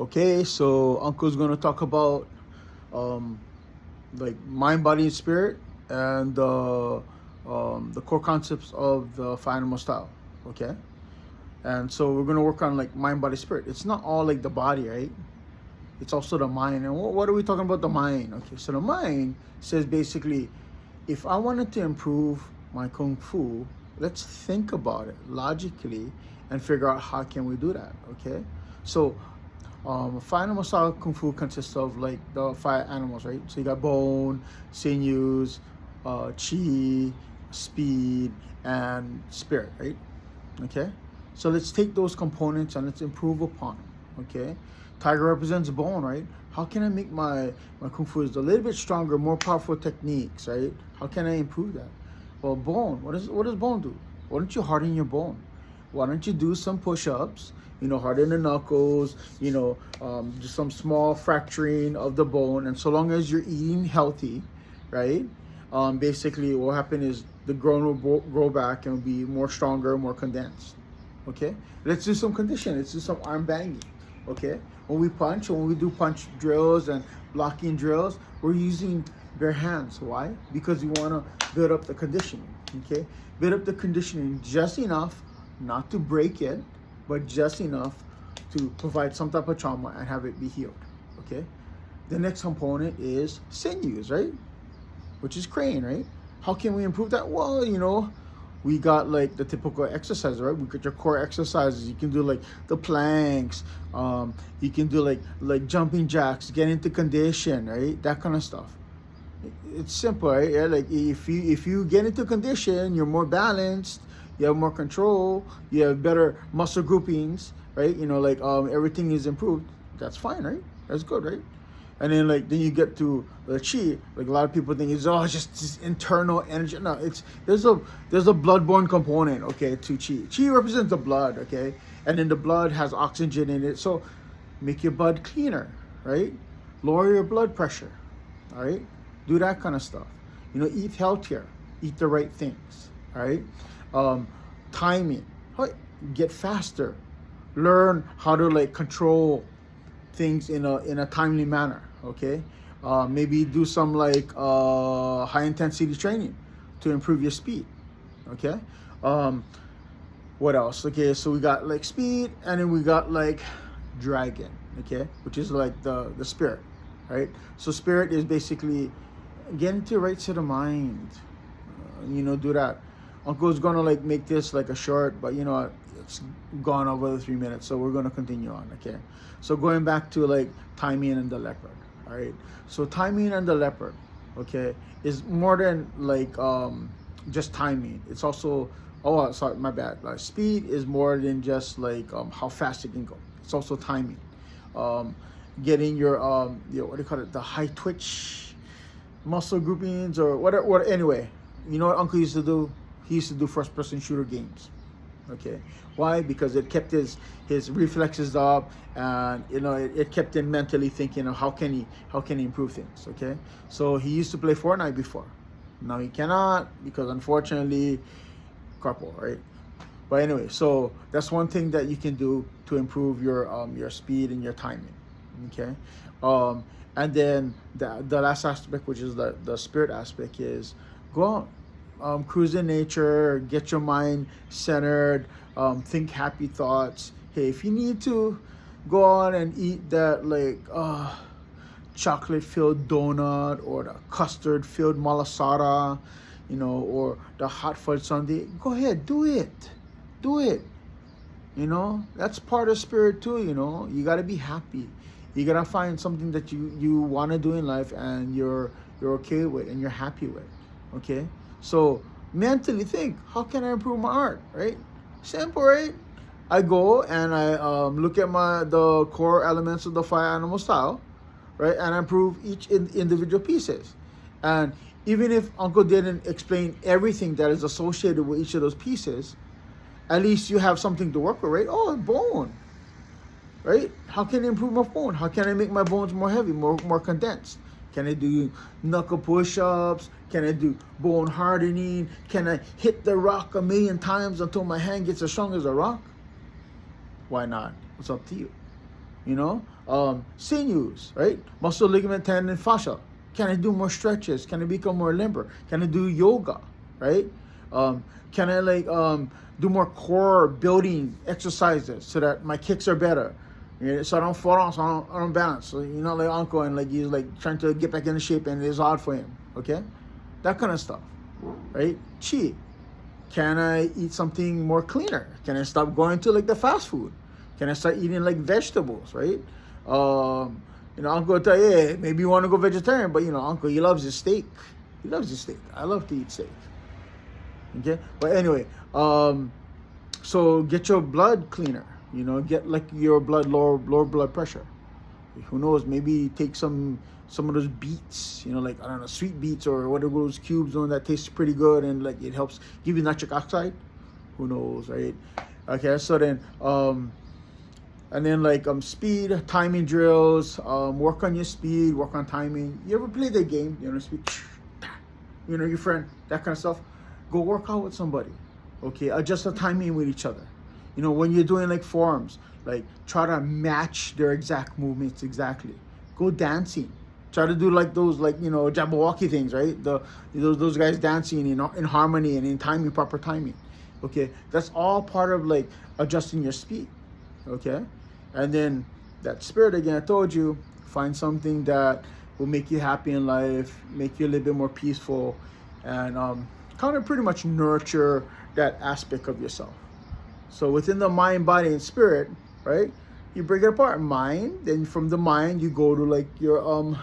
Okay, so Uncle's gonna talk about um, like mind, body, and spirit, and the core concepts of the five animal style. Okay, and so we're gonna work on like mind, body, spirit. It's not all like the body, right? It's also the mind. And what are we talking about? The mind. Okay, so the mind says basically, if I wanted to improve my kung fu, let's think about it logically and figure out how can we do that. Okay, so five animal style kung fu consists of like the five animals, right? So you got bone, sinews, chi, speed, and spirit, right? Okay, so let's take those components and let's improve upon them. Okay, tiger represents bone, right? How can I make my kung fu is a little bit stronger, more powerful techniques, right? How can I improve that? Well, bone. What does bone do? Why don't you harden your bone? Why don't you do some push-ups? Harden the knuckles. Just some small fracturing of the bone. And so long as you're eating healthy, right? Basically, what will happen is the bone will grow back and be more stronger, more condensed. Okay, let's do some conditioning. Let's do some arm banging. Okay, when we do punch drills and blocking drills, we're using bare hands. Why? Because we want to build up the conditioning. Okay, build up the conditioning just enough not to break it, but just enough to provide some type of trauma and have it be healed. Okay, the next component is sinews, right? Which is crane, right? How can we improve that? Well, we got like the typical exercises, right? We got your core exercises. You can do like the planks. You can do like jumping jacks, get into condition, right? That kind of stuff. It's simple, right? Yeah, like if you get into condition, you're more balanced. You have more control. You have better muscle groupings, right? Everything is improved. That's fine, right? That's good, right? And then you get to the chi. Like a lot of people think it's just this internal energy. No, there's a bloodborne component, okay, to chi. Chi represents the blood, okay, and then the blood has oxygen in it. So make your blood cleaner, right? Lower your blood pressure, all right? Do that kind of stuff. Eat healthier, eat the right things, all right? Timing, get faster, learn how to like control things in a timely manner. Okay, maybe do some like high intensity training to improve your speed. Okay, what else? Okay, so we got like speed, and then we got like dragon. Okay, which is like the spirit, right? So spirit is basically getting to the right state of mind. Do that. Uncle's gonna like make this like a short, but it's gone over the 3 minutes, so we're gonna continue on. Okay, so going back to like timing and the leopard. All right, so timing and the leopard, okay, is more than like just timing. It's also sorry, my bad. Like speed is more than just like how fast you can go. It's also timing. Getting your what do you call it? The high twitch muscle groupings or whatever. Anyway, you know what Uncle used to do? He used to do first person shooter games. Okay, why? Because it kept his reflexes up, and it kept him mentally thinking of how can he improve things. Okay, so he used to play Fortnite before. Now he cannot because unfortunately couple, right? But anyway, so that's one thing that you can do to improve your speed and your timing. Okay, and then the last aspect, which is the spirit aspect, is go out. Cruise in nature, get your mind centered, think happy thoughts. Hey, if you need to go on and eat that like chocolate filled donut or the custard filled malasada, or the hot fudge sundae, go ahead, do it. That's part of spirit too. You got to be happy. You got to find something that you want to do in life and you're okay with and you're happy with. Okay, so mentally think, how can I improve my art, right? Simple, right? I go and I look at the core elements of the five animal style, right? And I improve each individual pieces. And even if Uncle didn't explain everything that is associated with each of those pieces, at least you have something to work with, right? Oh, bone, right? How can I improve my bone? How can I make my bones more heavy, more condensed? Can I do knuckle push-ups? Can I do bone hardening? Can I hit the rock 1,000,000 times until my hand gets as strong as a rock? Why not? It's up to you. You know, sinews, right? Muscle, ligament, tendon, fascia. Can I do more stretches? Can I become more limber? Can I do yoga, right? Can I do more core building exercises so that my kicks are better? So I don't fall off, so I don't balance. So you know, like uncle, and like he's like trying to get back into shape, and it's hard for him. Okay, that kind of stuff, right? Chi. Can I eat something more cleaner? Can I stop going to like the fast food? Can I start eating like vegetables, right? You know, uncle will tell you, hey, maybe you want to go vegetarian, but you know, uncle, he loves his steak. He loves his steak. I love to eat steak. Okay, but anyway, so get your blood cleaner. You know, get like your blood lower blood pressure. Who knows? Maybe take some of those beets. You know, like I don't know, sweet beets or whatever those cubes on that tastes pretty good and like it helps give you nitric oxide. Who knows, right? Okay, so then and then like speed, timing drills. Work on your speed, work on timing. You ever play the game? You know, speed. You know, your friend, that kind of stuff. Go work out with somebody. Okay, adjust the timing with each other. You know, when you're doing like forms, like try to match their exact movements exactly. Go dancing. Try to do like those like, you know, Jabberwocky things, right? Those guys dancing in harmony and in timing, proper timing. Okay, that's all part of like adjusting your speed. Okay, and then that spirit again, I told you, find something that will make you happy in life, make you a little bit more peaceful, and kind of pretty much nurture that aspect of yourself. So within the mind, body, and spirit, right? You break it apart. Mind, then from the mind you go to like your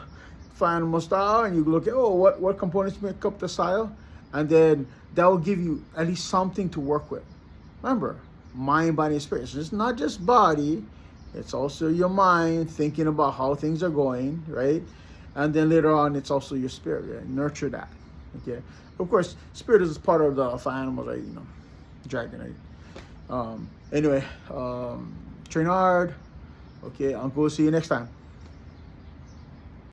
final style, and you look at what components make up the style, and then that will give you at least something to work with. Remember, mind, body, and spirit. So it's not just body; it's also your mind thinking about how things are going, right? And then later on, it's also your spirit. Right? Nurture that. Okay. Of course, spirit is part of the five animals, right? You know, dragon, right? Anyway, train hard. Okay, Uncle, see you next time.